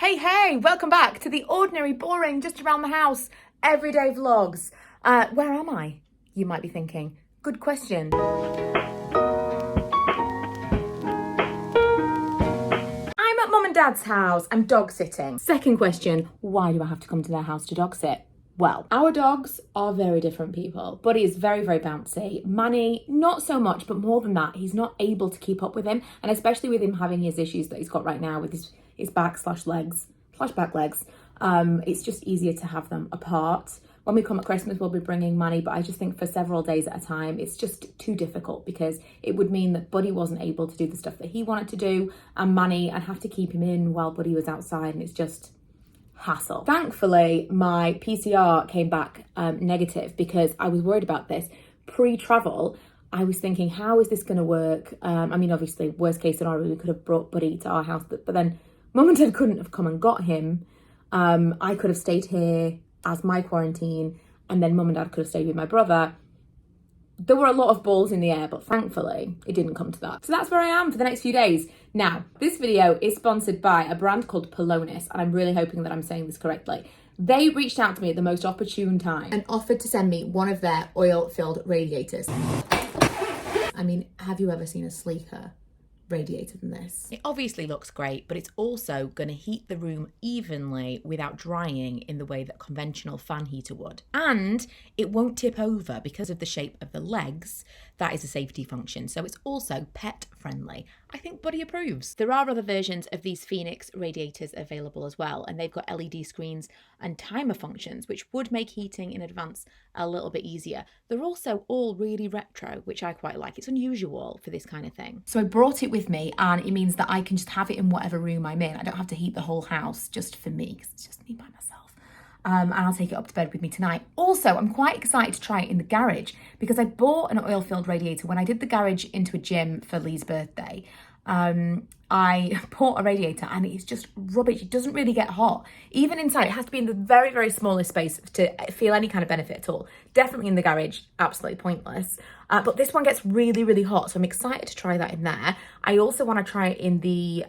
Hey, welcome back to the ordinary, boring, just around the house, everyday vlogs. Where am I? You might be thinking. Good question. I'm at mum and dad's house. I'm dog sitting. Second question, why do I have to come to their house to dog sit? Well, our dogs are very different people. Buddy is very, very bouncy. Manny, not so much, but more than that, he's not able to keep up with him. And especially with him having his issues that he's got right now with his back legs. It's just easier to have them apart. When we come at Christmas, we'll be bringing Manny, but I just think for several days at a time, it's just too difficult because it would mean that Buddy wasn't able to do the stuff that he wanted to do, and Manny, I'd have to keep him in while Buddy was outside, and it's just hassle. Thankfully, my PCR came back negative because I was worried about this. Pre-travel, I was thinking, how is this going to work? I mean, obviously, worst case scenario, we could have brought Buddy to our house, but then Mum and Dad couldn't have come and got him. I could have stayed here as my quarantine, and then Mum and Dad could have stayed with my brother. There were a lot of balls in the air, but thankfully it didn't come to that. So that's where I am for the next few days. Now, this video is sponsored by a brand called Pelonis, and I'm really hoping that I'm saying this correctly. They reached out to me at the most opportune time and offered to send me one of their oil-filled radiators. I mean, have you ever seen a sleeker radiator than this? It obviously looks great, but it's also going to heat the room evenly without drying in the way that conventional fan heater would. And it won't tip over because of the shape of the legs. That is a safety function. So it's also pet friendly. I think Buddy approves. There are other versions of these Phoenix radiators available as well, and they've got LED screens and timer functions, which would make heating in advance a little bit easier. They're also all really retro, which I quite like. It's unusual for this kind of thing. So I brought it with me, and it means that I can just have it in whatever room I'm in. I don't have to heat the whole house just for me, because it's just me by myself. And I'll take it up to bed with me tonight. Also, I'm quite excited to try it in the garage because I bought an oil-filled radiator when I did the garage into a gym for Lee's birthday. I bought a radiator and it's just rubbish. It doesn't really get hot. Even inside, it has to be in the very, very smallest space to feel any kind of benefit at all. Definitely in the garage, absolutely pointless. But this one gets really, really hot, so I'm excited to try that in there. I also want to try it in the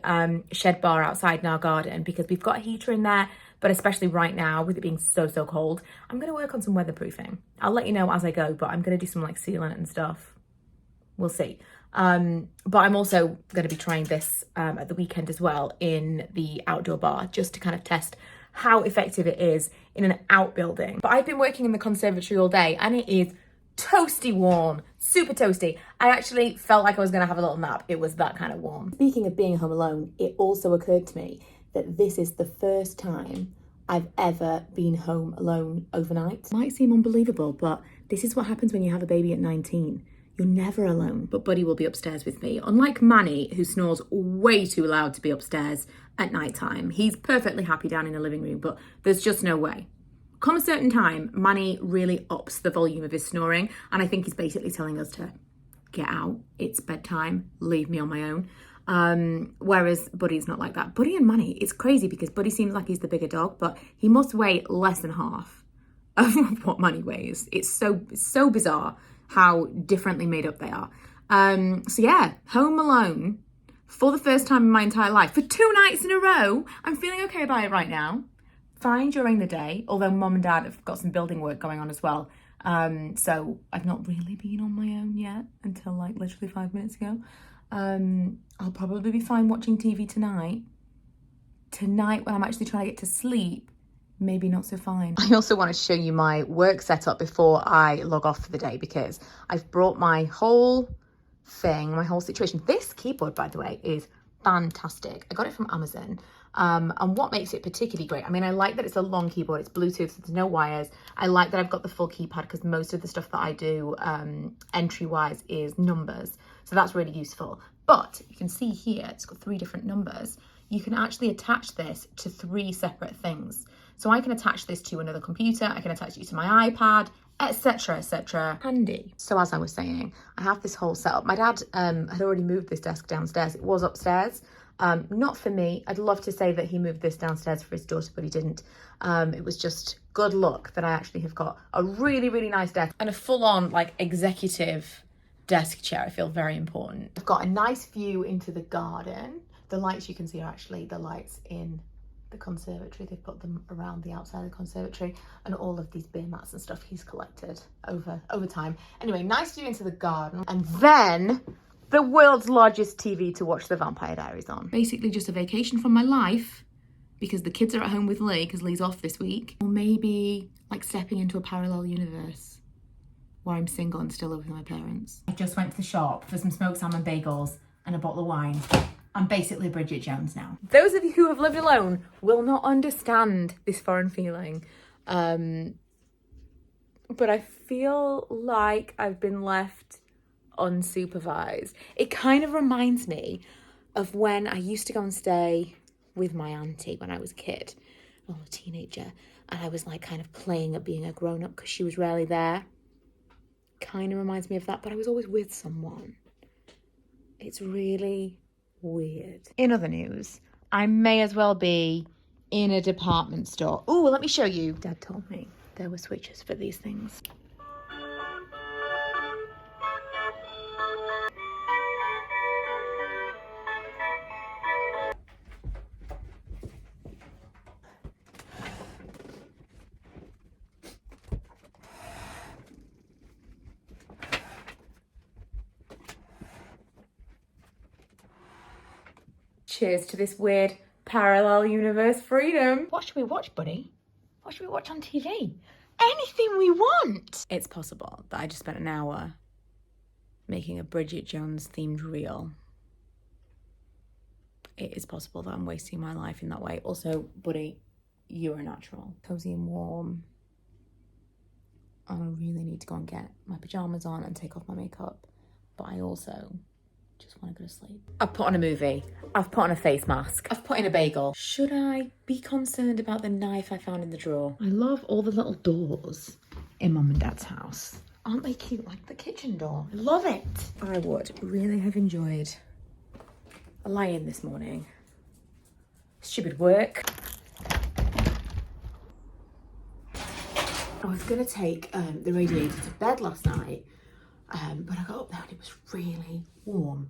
shed bar outside in our garden because we've got a heater in there, but especially right now with it being so cold, I'm going to work on some weatherproofing. I'll let you know as I go, but I'm going to do some like sealant and stuff. We'll see. But I'm also going to be trying this at the weekend as well in the outdoor bar, just to kind of test how effective it is in an outbuilding. But I've been working in the conservatory all day and it is toasty warm, super toasty. I actually felt like I was going to have a little nap. It was that kind of warm. Speaking of being home alone, it also occurred to me that this is the first time I've ever been home alone overnight. It might seem unbelievable, but this is what happens when you have a baby at 19. You're never alone, but Buddy will be upstairs with me. Unlike Manny, who snores way too loud to be upstairs at night time. He's perfectly happy down in the living room, but there's just no way. Come a certain time, Manny really ups the volume of his snoring, and I think he's basically telling us to get out. It's bedtime, leave me on my own. Whereas Buddy's not like that. Buddy and Manny, it's crazy because Buddy seems like he's the bigger dog, but he must weigh less than half of what Manny weighs. It's so bizarre how differently made up they are. So yeah, home alone for the first time in my entire life for 2 nights in a row. I'm feeling okay about it right now. Fine during the day, although Mum and Dad have got some building work going on as well. So I've not really been on my own yet until like literally 5 minutes ago. I'll probably be fine watching TV tonight. Tonight when I'm actually trying to get to sleep, maybe not so fine. I also want to show you my work setup before I log off for the day because I've brought my whole thing, my whole situation. This keyboard, by the way, is fantastic. I got it from Amazon. And what makes it particularly great, I mean, I like that it's a long keyboard, it's Bluetooth, so there's no wires. I like that I've got the full keypad because most of the stuff that I do entry-wise is numbers. So that's really useful. But you can see here, it's got 3 different numbers. You can actually attach this to 3 separate things. So I can attach this to another computer, I can attach it to my iPad, etc, etc. Handy. So as I was saying, I have this whole setup. My dad had already moved this desk downstairs. It was upstairs. Not for me. I'd love to say that he moved this downstairs for his daughter, but he didn't. It was just good luck that I actually have got a really, really nice desk and a full-on like executive desk chair. I feel very important. I've got a nice view into the garden. The lights you can see are actually the lights in the conservatory. They've put them around the outside of the conservatory, and all of these beer mats and stuff he's collected over time. Anyway, nice view into the garden, and then the world's largest TV to watch The Vampire Diaries on. Basically just a vacation from my life because the kids are at home with Lee because Lee's off this week. Or maybe like stepping into a parallel universe where I'm single and still live with my parents. I just went to the shop for some smoked salmon bagels and a bottle of wine. I'm basically Bridget Jones now. Those of you who have lived alone will not understand this foreign feeling. But I feel like I've been left unsupervised. It kind of reminds me of when I used to go and stay with my auntie when I was a kid, or a teenager, and I was like kind of playing at being a grown-up because she was rarely there. Kind of reminds me of that, but I was always with someone. It's really weird. In other news, I may as well be in a department store. Oh, let me show you. Dad told me there were switches for these things. Cheers to this weird parallel universe freedom. What should we watch, buddy? What should we watch on TV? Anything we want. It's possible that I just spent an hour making a Bridget Jones themed reel. It is possible that I'm wasting my life in that way. Also, buddy, you're a natural. Cozy and warm. I really need to go and get my pajamas on and take off my makeup. But I also just want to go to sleep. I've put on a movie. I've put on a face mask. I've put in a bagel. Should I be concerned about the knife I found in the drawer? I love all the little doors in Mum and Dad's house. Aren't they cute? Like the kitchen door. I love it. I would really have enjoyed a lie-in this morning. Stupid work. I was going to take the radiator to bed last night, but I got up there and it was really warm.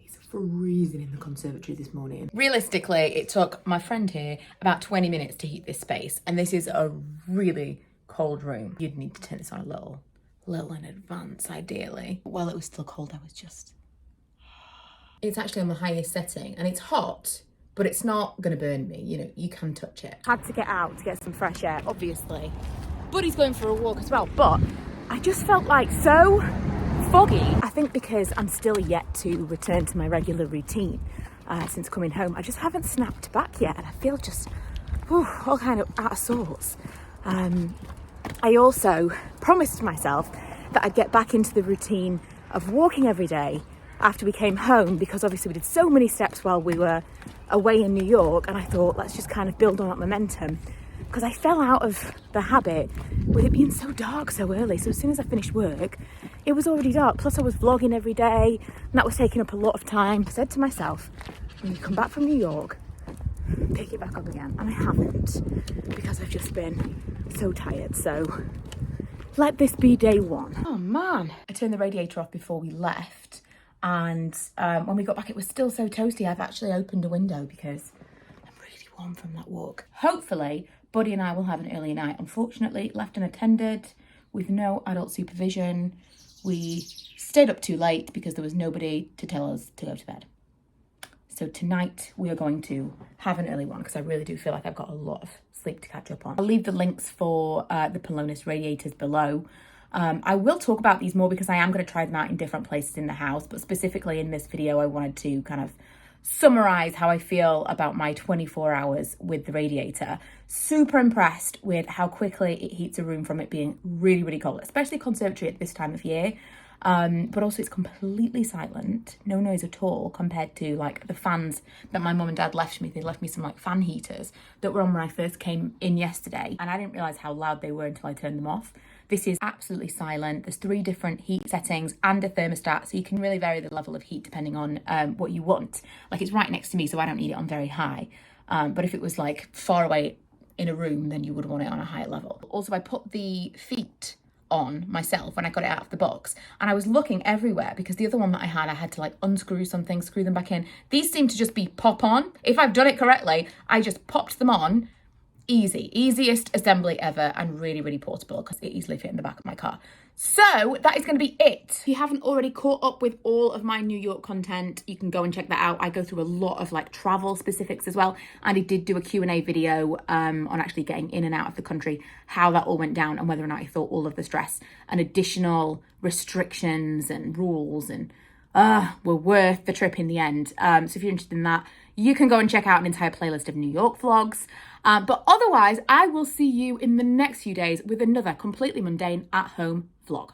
It's freezing in the conservatory this morning. Realistically, it took my friend here about 20 minutes to heat this space, and this is a really cold room. You'd need to turn this on a little in advance, ideally. While it was still cold, I was just... It's actually on the highest setting, and it's hot, but it's not going to burn me. You know, you can touch it. Had to get out to get some fresh air, obviously. Buddy's going for a walk as well, but I just felt like so foggy. I think because I'm still yet to return to my regular routine since coming home. I just haven't snapped back yet, and I feel just all kind of out of sorts. I also promised myself that I'd get back into the routine of walking every day after we came home, because obviously we did so many steps while we were away in New York, and I thought let's just kind of build on that momentum, because I fell out of the habit with it being so dark so early. So as soon as I finished work, it was already dark, plus I was vlogging every day and that was taking up a lot of time. I said to myself, when you come back from New York, pick it back up again, and I haven't, because I've just been so tired. So let this be day one. Oh man, I turned the radiator off before we left, and when we got back it was still so toasty. I've actually opened a window because I'm really warm from that walk. Hopefully Buddy and I will have an early night. Unfortunately, left unattended with no adult supervision. We stayed up too late because there was nobody to tell us to go to bed. So tonight we are going to have an early one, because I really do feel like I've got a lot of sleep to catch up on. I'll leave the links for the Pelonis radiators below. I will talk about these more because I am going to try them out in different places in the house, but specifically in this video I wanted to kind of summarize how I feel about my 24 hours with the radiator. Super impressed with how quickly it heats a room from it being really, really cold, especially conservatory at this time of year. But also it's completely silent, no noise at all, compared to like the fans that my mum and dad left me. They left me some like fan heaters that were on when I first came in yesterday, and I didn't realize how loud they were until I turned them off. This is absolutely silent. There's 3 different heat settings and a thermostat, so you can really vary the level of heat depending on what you want. Like, it's right next to me, so I don't need it on very high. But if it was like far away in a room, then you would want it on a higher level. Also, I put the feet on myself when I got it out of the box, and I was looking everywhere because the other one that I had to like unscrew something, screw them back in. These seem to just be pop on. If I've done it correctly, I just popped them on. Easiest assembly ever, and really, really portable because it easily fit in the back of my car. So that is going to be it. If you haven't already caught up with all of my New York content, you can go and check that out. I go through a lot of like travel specifics as well. And I did do a Q&A video on actually getting in and out of the country, how that all went down and whether or not I thought all of the stress and additional restrictions and rules and were worth the trip in the end. So if you're interested in that, you can go and check out an entire playlist of New York vlogs. But otherwise, I will see you in the next few days with another completely mundane at-home vlog.